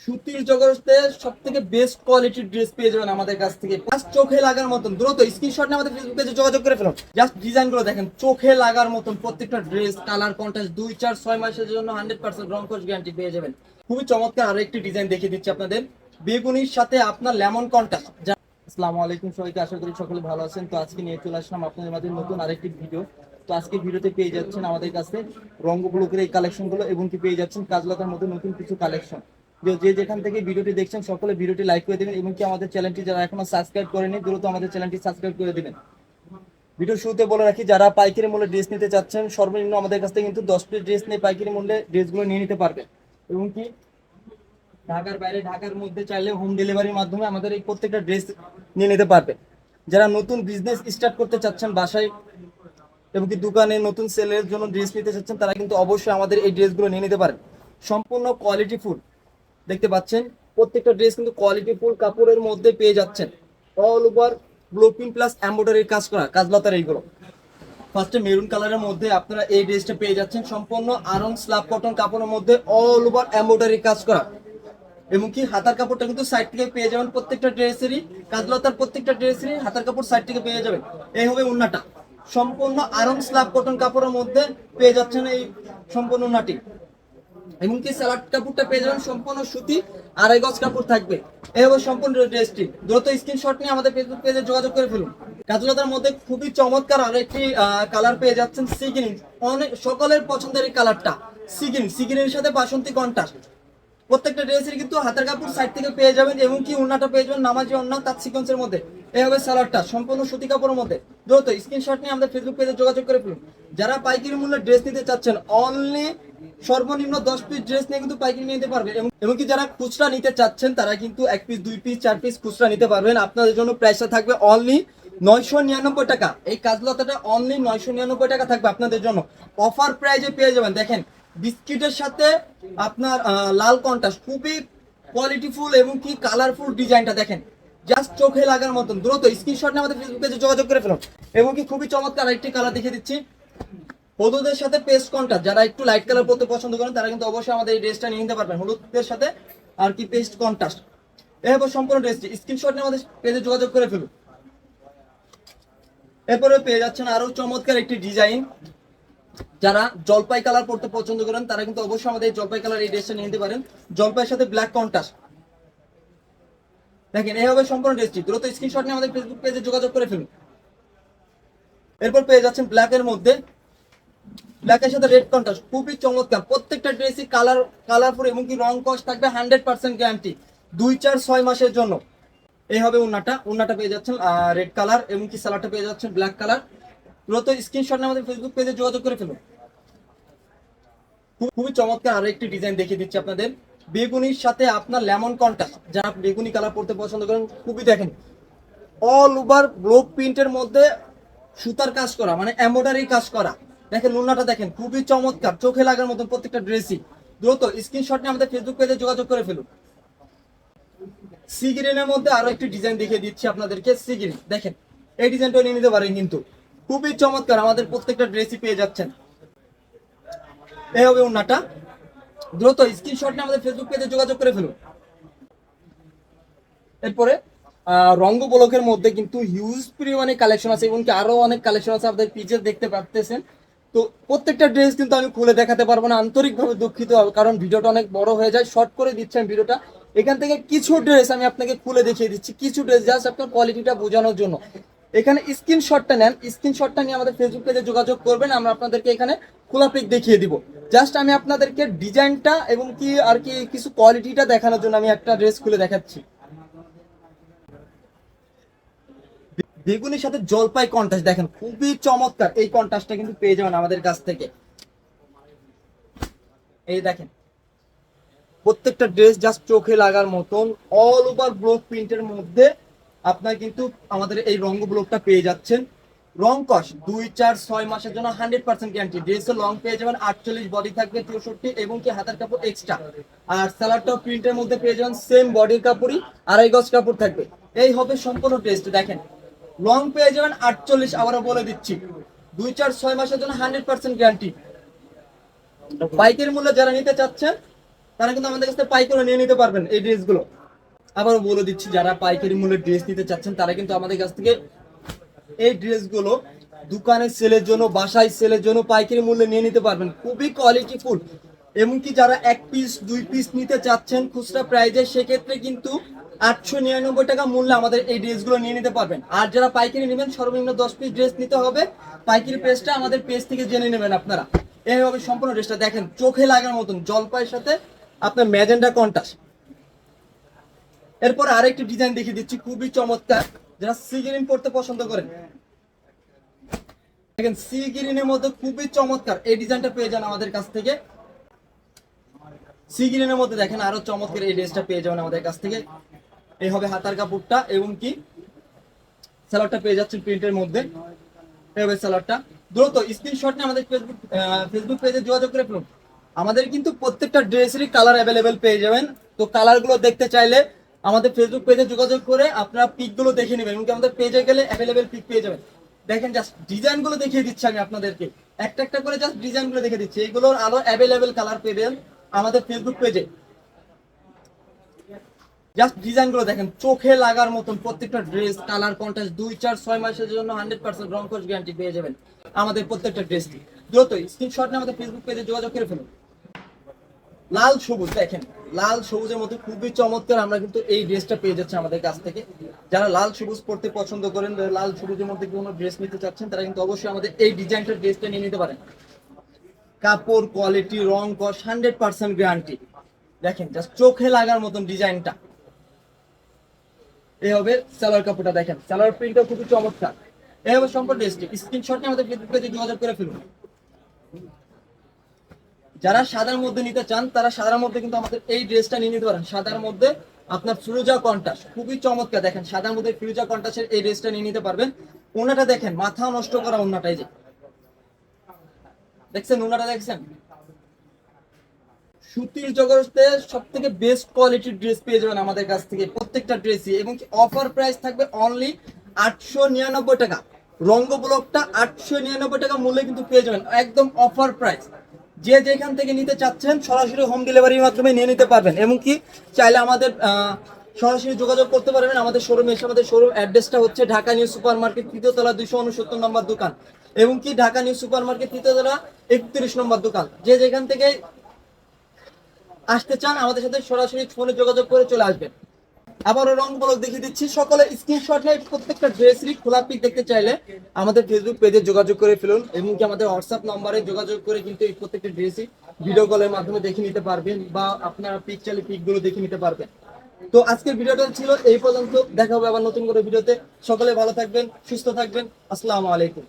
সুতির জগতে সব থেকে বেস্ট কোয়ালিটির ড্রেস পেয়ে যাবেন আমাদের কাছ থেকে। জাস্ট চোখে লাগার মতন, দ্রুত স্ক্রিনশট নিয়ে আমাদের ফেসবুক পেজে যোগাযোগ করে ফেলুন। জাস্ট ডিজাইন গুলো দেখেন, চোখে লাগার মতন প্রত্যেকটা ড্রেস, কালার কন্ট্রাস্ট 2 4 6 মাসের জন্য 100% রং কোশ গ্যারান্টি পেয়ে যাবেন। খুবই চমৎকার আরো একটি ডিজাইন দেখিয়ে দিচ্ছি আপনাদের, বেগুনির সাথে আপনার লেমন কন্ট্রাস্ট। আসসালামু আলাইকুম সবাইকে, আশা করি সকলে ভালো আছেন। তো আজকে নিয়ে চলে আসলাম আপনাদের মাঝে নতুন আরেকটি ভিডিও। তো আজকে ভিডিওতে পেয়ে যাচ্ছেন আমাদের কাছে রঙ ব্লকের এই কালেকশন গুলো, এবং কি পেয়ে যাচ্ছেন কাজলতার মধ্যে নতুন কিছু কালেকশন। যে যেখান থেকে ভিডিওটি দেখছেন সকলে ভিডিওটি লাইক করে দিবেন, এবং কি আমাদের চ্যানেলটি যারা এখনো সাবস্ক্রাইব করেনি দ্রুত আমাদের চ্যানেলটি সাবস্ক্রাইব করে দিবেন। ভিডিও শুরুতে বলে রাখি, যারা পাইকারি মূল্যে ড্রেস নিতে চাচ্ছেন সর্বনিম্ন আমাদের কাছ থেকে কিন্তু 10 পিস ড্রেস নিয়ে পাইকারি মূল্যে ড্রেসগুলো নিয়ে নিতে পারবেন। এবং কি ঢাকার বাইরে, ঢাকার মধ্যে চাইলে হোম ডেলিভারির মাধ্যমে আমাদের এই প্রত্যেকটা ড্রেস নিয়ে নিতে পারবেন। যারা নতুন বিজনেস স্টার্ট করতে চাচ্ছেন বাসায় এবং কি দোকানে নতুন সেলের জন্য ড্রেস নিতে চাচ্ছেন, তারা কিন্তু অবশ্যই আমাদের এই ড্রেসগুলো নিয়ে নিতে পারেন। সম্পূর্ণ কোয়ালিটি ফুল দেখতে পাচ্ছেন, প্রত্যেকটা ড্রেস কিন্তু কোয়ালিটি ফুল কাপড়ের মধ্যে পেয়ে যাচ্ছেন। অল ওভার ব্লকিং প্লাস এমব্রয়ডারির কাজ করা কাজলতার এইগুলো। ফার্স্টে মেরুন কালারের মধ্যে আপনারা এই ড্রেসটা পেয়ে যাচ্ছেন, সম্পূর্ণ আরং স্ল্যাব কটন কাপড়ের মধ্যে অল ওভার এমব্রয়ডারি কাজ করা। এবং কি হাতার কাপড়টা কিন্তু সাইড থেকে পেয়ে যাবেন, প্রত্যেকটা ড্রেসেরই কাজলতার প্রত্যেকটা ড্রেসেরই হাতার কাপড় সাইড থেকে পেয়ে যাবেন। এই হবে উন্নাটা, সম্পূর্ণ আরং স্ল্যাব কটন কাপড়ের মধ্যে পেয়ে যাচ্ছেন এই সম্পূর্ণ উন্নাটি। এবং কি স্যালাড কাপড়টা পেয়ে যাবেন সম্পূর্ণ সুতি, 2.5 গজ কাপড় থাকবে। এই হবে সম্পূর্ণ ড্রেসটি। দ্রুত স্ক্রিনশট নিয়ে আমাদের ফেসবুক পেজে যোগাযোগ করে ফেলুন। কাজলতার মধ্যে খুবই চমৎকার আরেকটি কালার পেয়ে যাচ্ছেন, সি গ্রিন। অনেক সকলের পছন্দের এই কালারটা সি গ্রিন, সি গ্রিনের সাথে বাসন্তী কন্ট্রাস্ট। প্রত্যেকটা ড্রেসের কিন্তু হাতের কাপড় সাইড থেকে পেয়ে যাবেন, এবং কি ওড়নাটা পেয়ে যাবেন নামাজি ওড়না তার সিকোয়েন্সের মধ্যে। এই হবে সালোয়ারটা সম্পূর্ণ সুতি কাপড়ের মধ্যে। দ্রুত স্ক্রিনশট নিয়ে আমাদের ফেসবুক পেজে যোগাযোগ করে ফেলুন। যারা পাইকারি মূল্যে ড্রেস নিতে চাচ্ছেন, অনলি সর্বনিম্ন 10 পিস ড্রেস নিয়ে কিন্তু পাইকারি নিতে পারবে। এবং কি যারা খুচরা নিতে চাচ্ছেন তারা কিন্তু 1 পিস 2 পিস 4 পিস খুচরা নিতে পারবেন। আপনাদের জন্য প্রাইসটা থাকবে অনলি 999 টাকা। এই কাজলতাটা অনলি 999 টাকা থাকবে আপনাদের জন্য, অফার প্রাইজে পেয়ে যাবেন। দেখেন বিস্কিটের সাথে আপনার লাল কন্ট্রাস্ট, খুবই কোয়ালিটিফুল এবং কি কালারফুল ডিজাইনটা দেখেন, জাস্ট চোখে লাগার মতন। দ্রুত স্ক্রিনশট নিয়ে আমাদের ফেসবুক পেজে যোগাযোগ করে ফেলুন। এবং কি খুবই চমৎকার আরেকটি কালার দেখিয়ে দিচ্ছি, হলুদের সাথে পেস্ট কন্ট্রাস্ট। যারা একটু লাইট কালার পরতে পছন্দ করেন তারা কিন্তু অবশ্যই আমাদের এই ড্রেসটা নিয়ে নিতে পারবেন, হলুদের সাথে আর কি পেস্ট কন্ট্রাস্ট। এরপর সম্পূর্ণ ড্রেসটি স্ক্রিনশট নিয়ে আমাদের পেজে যোগাযোগ করে ফেলুন। এরপরে পেয়ে যাচ্ছেন আরো চমৎকার একটি ডিজাইন। যারা জলপাই কালার পড়তে পছন্দ করেন তারা কিন্তু অবশ্যই আমাদের এই জলপাই কালার এই ড্রেসটা নিয়ে নিতে পারেন, জলপাইয়ের সাথে ব্ল্যাক কন্ট্রাস্ট। দেখেন এই হবে সম্পূর্ণ ড্রেসটি। দ্রুত স্ক্রিনশট নিয়ে আমাদের ফেসবুক পেজে যোগাযোগ করে ফেলুন। এরপর পেয়ে যাচ্ছেন ব্ল্যাকের মধ্যে, ব্ল্যাকের সাথে রেড কন্ট্রাস্ট, খুবই চমৎকার। প্রত্যেকটা ড্রেসই কালারফুল এবং কি রং কস থাকবে 100% গ্যারান্টি 2 4 6 মাসের জন্য। এই হবে উন্নাটা পেয়ে যাচ্ছেন রেড কালার, এবং কি সালোয়ারটা পেয়ে যাচ্ছেন ব্ল্যাক কালার। দ্রুত স্ক্রিনশট নিয়ে আমাদের ফেসবুক পেজে যোগাযোগ করে ফেলুন। খুবই চমৎকার আরো একটি ডিজাইন দেখিয়ে দিচ্ছি আপনাদের, বেগুনির সাথে আপনার লেমন কন্ট্রাস্ট। যারা বেগুনি কালার পড়তে পছন্দ করেন, খুবই দেখেন অল ওভার ব্লক প্রিন্টের মধ্যে সুতার কাজ করা, মানে এমব্রয়ডারি কাজ করা। দেখেন উন্নাটা দেখেন, খুবই চমৎকার, চোখে লাগার মতন প্রত্যেকটা ড্রেসই। দ্রুত স্ক্রিনশট নিয়ে আমাদের ফেসবুক পেজে যোগাযোগ করে ফেলুন। সি গ্রিনের মধ্যে আরো একটি ডিজাইন দেখিয়ে দিচ্ছি আপনাদেরকে, সি গ্রিন। দেখেন এই ডিজাইনটা নিয়ে নিতে পারেন, কিন্তু খুবই চমৎকার, আমাদের প্রত্যেকটা ড্রেসই পেয়ে যাচ্ছেন। এই হবে উন্নাটা। দ্রুত স্ক্রিনশট নিয়ে আমাদের ফেসবুক পেজে যোগাযোগ করে ফেলুন। এরপরে রঙ্গ ব্লকের মধ্যে কিন্তু হিউজ পরিমাণে কালেকশন আছে, এবং কি আরো অনেক কালেকশন আছে আপনাদের পিজে দেখতে পাচ্ছেন। তো প্রত্যেকটা ড্রেস কিন্তু আমি খুলে দেখাতে পারবো না, আন্তরিকভাবে দুঃখিত, কারণ ভিডিওটা অনেক বড় হয়ে যায়, শর্ট করে দিচ্ছি আমি ভিডিওটা। এখান থেকে কিছু ড্রেস আমি আপনাকে খুলে দেখিয়ে দিচ্ছি, কিছু ড্রেস জাস্ট আপনার কোয়ালিটিটা বোঝানোর জন্য। এখানে স্ক্রিনশটটা নেন, স্ক্রিনশটটা নিয়ে আমাদের ফেসবুক পেজে যোগাযোগ করবেন, আমরা আপনাদেরকে এখানে খোলা পিক দেখিয়ে দিব। জাস্ট আমি আপনাদেরকে ডিজাইনটা এবং কি আর কি কিছু কোয়ালিটিটা দেখানোর জন্য আমি একটা ড্রেস খুলে দেখাচ্ছি। বেগুনির সাথে জলপাই কন্ট্রাস্ট দেখেন, খুবই চমৎকার। এই কন্ট্রাস্টটা কিন্তু পেয়ে যাবেন আমাদের কাছ থেকে। এই দেখেন প্রত্যেকটা ড্রেস জাস্ট চোখে লাগার মতন, অল ওভার ব্লক প্রিন্টের মধ্যে আপনার কিন্তু আমাদের এই রঙ ব্লকটা পেয়ে যাচ্ছেন। রং কস 2 4 6 মাসের জন্য 100% গ্যারান্টি। ড্রেসের লং পেয়ে যাবেন 48, বডি থাকবে 64, এবং কি হাতের কাপড় এক্সট্রা। আর সালোয়ারটাও প্রিন্টের মধ্যে পেয়ে যাবেন, সেম বডির কাপড়ই 2.5 গজ কাপড় থাকবে। এই হবে সম্পূর্ণ ড্রেসটা। দেখেন লং পেয়ে যাবেন 48, আবারও বলে দিচ্ছি 2 4 6 মাসের জন্য 100% গ্যারান্টি। বাইকের মূল্য যারা নিতে চাচ্ছেন তারা কিন্তু আমাদের কাছ থেকে পাইকারি নিয়ে নিতে পারবেন এই ড্রেসগুলো। আবারও বলে দিচ্ছি, যারা পাইকারি মূল্যে ড্রেস নিতে চাচ্ছেন তারা কিন্তু আমাদের কাছ থেকে এই ড্রেসগুলো দোকানে সেলের জন্য, বাসায় সেলের জন্য পাইকারি মূল্যে নিয়ে নিতে পারবেন, খুবই কোয়ালিটিফুল। এমনকি যারা 1 পিস 2 পিস নিতে চাচ্ছেন খুচরা প্রাইজে, সেক্ষেত্রে কিন্তু 899 টাকা মূল্যে আমাদের এই ড্রেসগুলো নিয়ে নিতে পারবেন। আর যারা পাইকারি নেবেন সর্বনিম্ন 10 পিস ড্রেস নিতে হবে। পাইকারি প্রেসটা আমাদের পেজ থেকে জেনে নেবেন আপনারা। এইভাবে সম্পূর্ণ ড্রেসটা দেখেন, চোখে লাগার মতন জলপাইয়ের সাথে আপনার ম্যাজেন্ডা কন্ট্রাস্ট। এরপর আরেকটি ডিজাইন দেখিয়ে দিচ্ছি, খুবই চমৎকার। যারা সি গ্রিন পড়তে পছন্দ করেন, দেখেন সি গ্রিনের মধ্যে খুবই চমৎকার এই ডিজাইনটা পেয়ে যান আমাদের কাছ থেকে। সি গ্রিনের মধ্যে দেখেন আরো চমৎকার এই ড্রেসটা পেয়ে যাবেন আমাদের কাছ থেকে। এই হবে হাতার কাপড়টা, এবং কি সালোয়ারটা পেয়ে যাচ্ছেন প্রিন্টের মধ্যে। এই হবে সালোয়ারটা। দ্রুত স্ক্রিনশট নিয়ে আমাদের ফেসবুক পেজে যোগাযোগ করে ফেলুন। আমাদের কিন্তু প্রত্যেকটা ড্রেসেরই কালার অ্যাভেলেবেল পেয়ে যাবেন। তো কালারগুলো দেখতে চাইলে আমাদের ফেসবুক পেজে যোগাযোগ করে আপনারা পিকগুলো দেখে নেবেন, এমনকি আমাদের পেজে গেলে অ্যাভেলেবেল পিক পেয়ে যাবেন। দেখেন জাস্ট ডিজাইনগুলো দেখিয়ে দিচ্ছি আমি আপনাদেরকে, একটা একটা করে জাস্ট ডিজাইনগুলো দেখে দিচ্ছি। এগুলোর আরো অ্যাভেলেবেল কালার পেবেন আমাদের ফেসবুক পেজে। জাস্ট ডিজাইনগুলো দেখেন, চোখে লাগার মতন প্রত্যেকটা ড্রেস, কালার কন্ট্রাস্ট 2 4 6 মাসের জন্য 100% রং কোর্স গ্যারান্টি পেয়ে যাবেন আমাদের প্রত্যেকটা ড্রেসটি। দ্রুত স্ক্রিনশট নিয়ে আমাদের ফেসবুক পেজে যোগাযোগ করে ফেলুন। লাল সবুজ দেখেন, লাল সবুজের মধ্যে খুবই চমৎকার আমরা কিন্তু এই ড্রেসটা পেয়ে যাচ্ছি আমাদের কাছ থেকে। যারা লাল সবুজ পড়তে পছন্দ করেন, লাল সবুজের মধ্যে কোনো ড্রেস নিতে চাচ্ছেন, তারা কিন্তু অবশ্যই আমাদের এই ডিজাইনটার ড্রেসটা নিয়ে নিতে পারেন। কাপড় কোয়ালিটি, রং কস 100% গ্যারান্টি। দেখেন জাস্ট চোখে লাগার মতন ডিজাইনটা। এই হবে সালোয়ার কাপড়টা, দেখেন সালোয়ার প্রিন্টটা খুবই চমৎকার। এই হবে সম্পূর্ণ ড্রেসটি। স্ক্রিনশট নিয়ে আমাদের ফেসবুক পেজে যোগাযোগ করে ফেলুন। যারা সাদার মধ্যে নিতে চান তারা সাদার মধ্যে কিন্তু আমাদের এই ড্রেসটা নিয়ে নিতে পারেন। সাদার মধ্যে আপনার ফিরোজা কন্ট্রাস্ট, খুবই চমৎকার। দেখেন সাদার মধ্যে ফিরোজা কন্ট্রাস্টের এই ড্রেসটা নিয়ে নিতে পারবেন। ওনাটা দেখেন, মাথা নষ্ট করা ওনাটাই, যে দেখছেন ওনাটা দেখছেন, সুতির জগতে সব থেকে বেস্ট কোয়ালিটির ড্রেস পেয়ে যাবেন আমাদের কাছ থেকে প্রত্যেকটা ড্রেসই, এবং অফার প্রাইস থাকবে অনলি 899 টাকা। রঙ্গ ব্লকটা 899 টাকা মূল্যে কিন্তু পেয়ে যাবেন, একদম অফার প্রাইস। যে যেখান থেকে নিতে চাচ্ছেন সরাসরি হোম ডেলিভারির মাধ্যমে নিয়ে নিতে পারবেন, এবং কি চাইলে আমাদের সরাসরি যোগাযোগ করতে পারবেন আমাদের শোরুমে এসে। আমাদের শোরুম অ্যাড্রেসটা হচ্ছে ঢাকা নিউ সুপার মার্কেট, 3য় তলা 269 নম্বর দোকান, এবং কি ঢাকা নিউ সুপার মার্কেট 3য় তলা 31 নম্বর দোকান। যে যেখান থেকে আসতে চান আমাদের সাথে সরাসরি ফোনে যোগাযোগ করে চলে আসবেন। আবারও রং ব্লক দেখিয়ে দিচ্ছি, সকলে স্ক্রিনশট নিয়ে প্রত্যেকটা ড্রেসেরই খোলা পিক দেখতে চাইলে আমাদের ফেসবুক পেজে যোগাযোগ করে ফেলুন, এবং কি আমাদের হোয়াটসঅ্যাপ নম্বরে যোগাযোগ করে কিন্তু এই প্রত্যেকটা ড্রেসই ভিডিও কলের মাধ্যমে দেখে নিতে পারবেন, বা আপনারা পিক চাইলে পিকগুলো দেখে নিতে পারবেন। তো আজকের ভিডিওটা ছিল এই পর্যন্ত, দেখা হবে আবার নতুন করে ভিডিওতে। সকলে ভালো থাকবেন, সুস্থ থাকবেন। আসসালামু আলাইকুম।